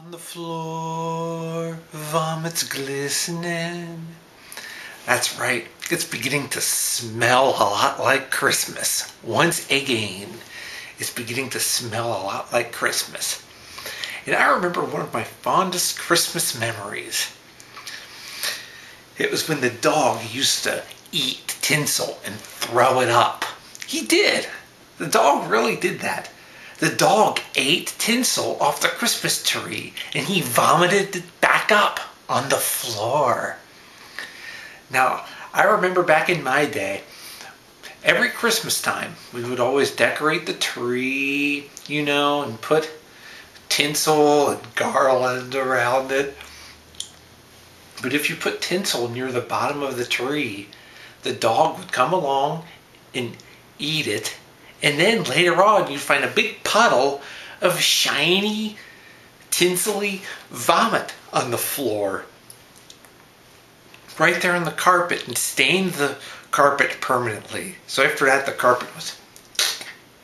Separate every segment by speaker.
Speaker 1: On the floor, vomits glistening. That's right, it's beginning to smell a lot like Christmas. Once again, it's beginning to smell a lot like Christmas. And I remember one of my fondest Christmas memories. It was when the dog used to eat tinsel and throw it up. He did. The dog really did that. The dog ate tinsel off the Christmas tree and he vomited it back up on the floor. Now, I remember back in my day, every Christmas time, we would always decorate the tree, and put tinsel and garland around it. But if you put tinsel near the bottom of the tree, the dog would come along and eat it. And then later on, you'd find a big puddle of shiny, tinsely vomit on the floor. Right there on the carpet, and stained the carpet permanently. So after that, the carpet was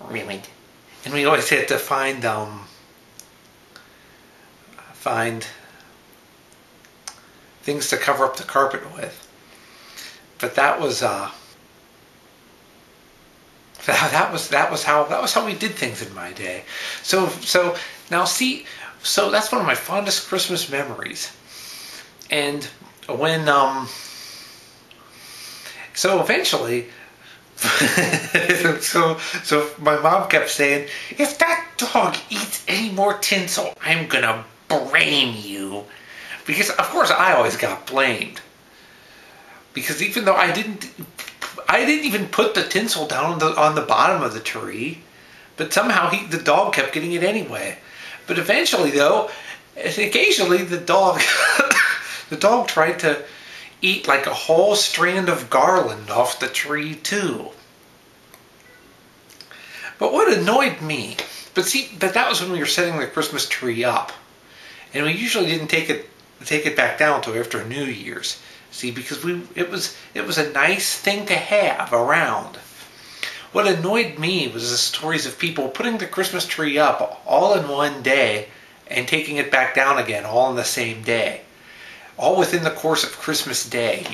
Speaker 1: ruined. And we always had to find things to cover up the carpet with. But that was how we did things in my day. So now see, so that's one of my fondest Christmas memories. And when so eventually so my mom kept saying, if that dog eats any more tinsel, I'm gonna blame you. Because of course I always got blamed. Because even though I didn't even put the tinsel down on the bottom of the tree, but somehow the dog kept getting it anyway. But eventually, though, occasionally the dog the dog tried to eat like a whole strand of garland off the tree too. But what annoyed me, but that was when we were setting the Christmas tree up, and we usually didn't take it back down until after New Year's. See, because it was a nice thing to have around. What annoyed me was the stories of people putting the Christmas tree up all in one day and taking it back down again all in the same day. All within the course of Christmas Day,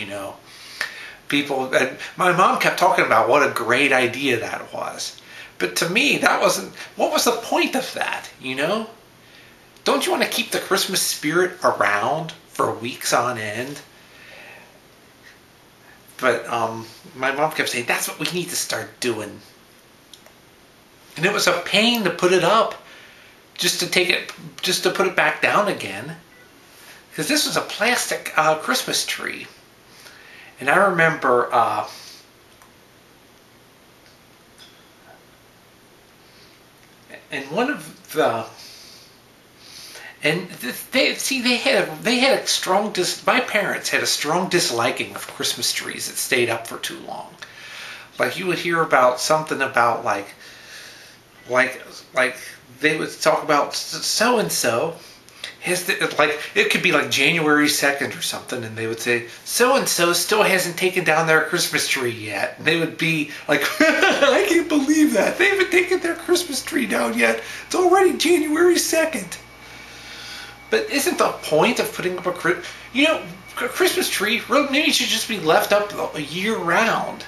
Speaker 1: People, and my mom kept talking about what a great idea that was. But to me, that wasn't, what was the point of that, Don't you want to keep the Christmas spirit around for weeks on end? But my mom kept saying, that's what we need to start doing. And it was a pain to put it up, just to put it back down again. Because this was a plastic Christmas tree. And I remember, and one of the, and they had a strong my parents had a strong disliking of Christmas trees that stayed up for too long. Like you would hear about something about like they would talk about so and so it could be like January 2nd or something, and they would say so and so still hasn't taken down their Christmas tree yet. And they would be like, I can't believe that they haven't taken their Christmas tree down yet. It's already January 2nd. But isn't the point of putting up a Christmas tree, really, maybe it should just be left up a year round.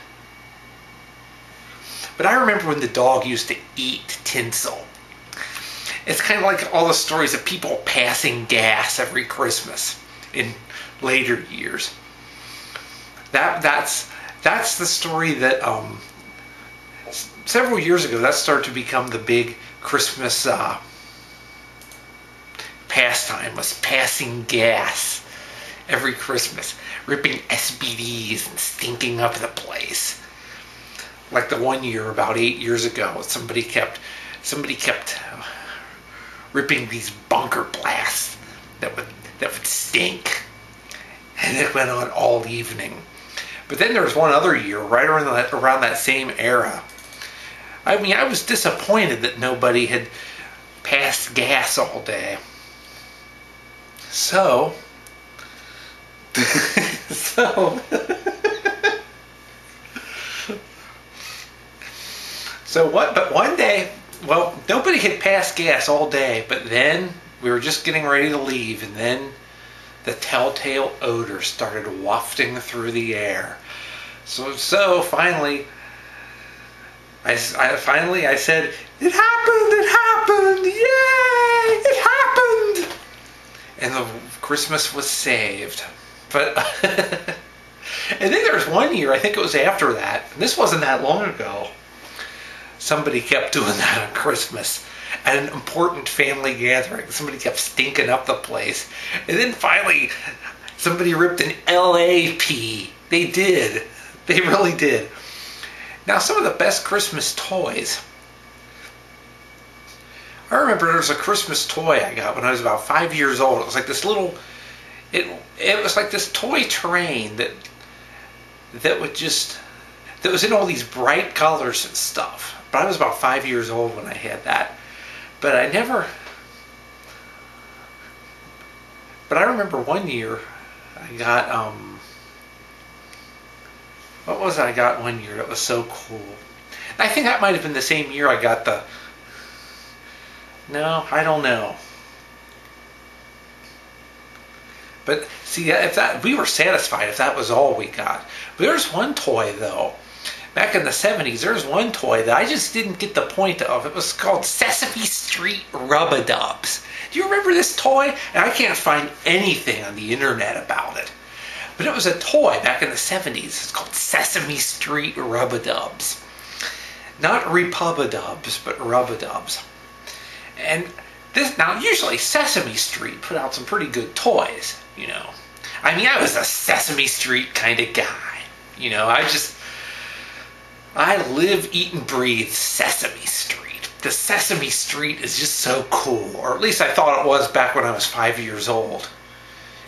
Speaker 1: But I remember when the dog used to eat tinsel. It's kind of like all the stories of people passing gas every Christmas in later years. That's the story that several years ago that started to become the big Christmas pastime, was passing gas every Christmas, ripping SBDs and stinking up the place. Like the one year about 8 years ago, somebody kept ripping these bunker blasts that would stink, and it went on all evening. But then there was one other year right around that same era. I mean, I was disappointed that nobody had passed gas all day. So But one day, well, nobody had passed gas all day, but then we were just getting ready to leave, and then the telltale odor started wafting through the air. So finally, I said, "It happened! It happened! Yay! It happened!" And the Christmas was saved. But and then there's one year, I think it was after that, and this wasn't that long ago, somebody kept doing that on Christmas at an important family gathering. Somebody kept stinking up the place. And then finally, somebody ripped an LAP. They did. They really did. Now, some of the best Christmas toys. I remember there was a Christmas toy I got when I was about 5 years old. It was like this little, it was like this toy train that was in all these bright colors and stuff. But I was about 5 years old when I had that. But I remember one year I got, what was it I got one year that was so cool? I think that might have been the same year I got no, I don't know. But see, we were satisfied if that was all we got. But there's one toy though. Back in the 70s, there's one toy that I just didn't get the point of. It was called Sesame Street Rub-a-Dubs. Do you remember this toy? And I can't find anything on the internet about it. But it was a toy back in the 70s. It's called Sesame Street Rub-a-Dubs. Not Repub-a-Dubs, but Rub-a-Dubs. And this, now usually Sesame Street put out some pretty good toys, you know. I mean, I was a Sesame Street kind of guy. You know, I live, eat, and breathe Sesame Street. The Sesame Street is just so cool. Or at least I thought it was back when I was 5 years old.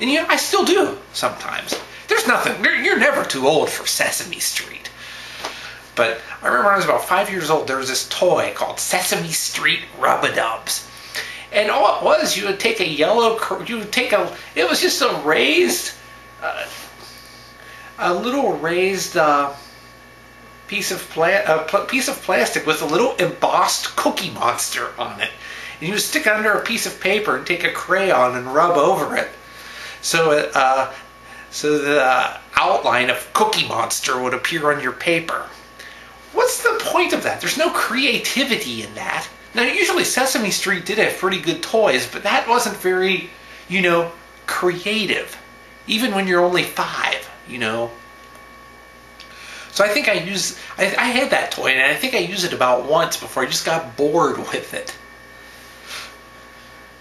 Speaker 1: And you know, I still do sometimes. There's nothing, you're never too old for Sesame Street. But I remember when I was about 5 years old, there was this toy called Sesame Street Rub-a-Dubs. And all it was, you would take a it was just a raised, a little raised piece of plastic with a little embossed Cookie Monster on it. And you would stick it under a piece of paper and take a crayon and rub over it. So the outline of Cookie Monster would appear on your paper. What's the point of that? There's no creativity in that. Now, usually Sesame Street did have pretty good toys, but that wasn't very, you know, creative. Even when you're only 5, you know. So I think I had that toy, and I think I used it about once before I just got bored with it.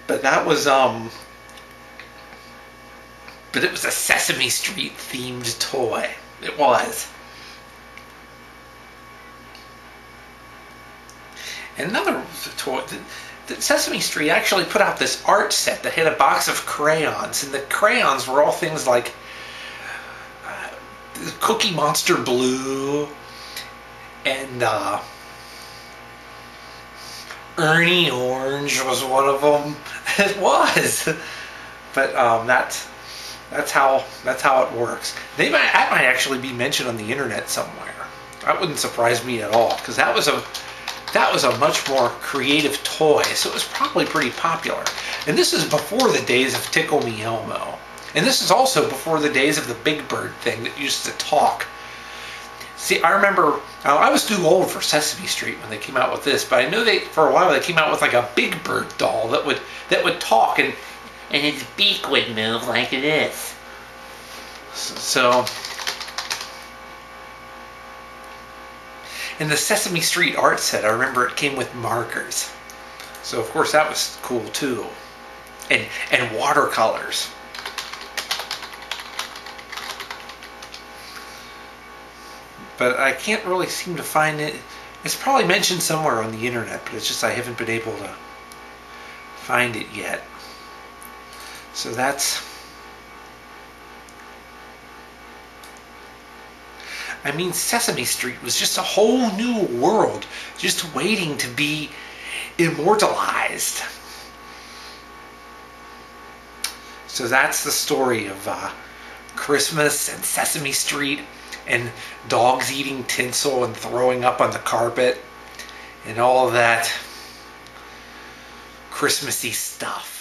Speaker 1: But that was, but it was a Sesame Street themed toy. It was. Another toy, the Sesame Street actually put out this art set that had a box of crayons, and the crayons were all things like Cookie Monster Blue and Ernie Orange was one of them. It was, but that's how it works. That might actually be mentioned on the internet somewhere. That wouldn't surprise me at all, because that was a much more creative toy, so it was probably pretty popular. And this is before the days of Tickle Me Elmo. And this is also before the days of the Big Bird thing that used to talk. See, I remember, I was too old for Sesame Street when they came out with this, but I know for a while they came out with like a Big Bird doll that would talk, and its beak would move like this. So, in the Sesame Street art set, I remember it came with markers. So of course that was cool too. And watercolors. But I can't really seem to find it. It's probably mentioned somewhere on the internet, but it's just I haven't been able to find it yet. So that's... I mean, Sesame Street was just a whole new world, just waiting to be immortalized. So that's the story of Christmas and Sesame Street and dogs eating tinsel and throwing up on the carpet and all of that Christmassy stuff.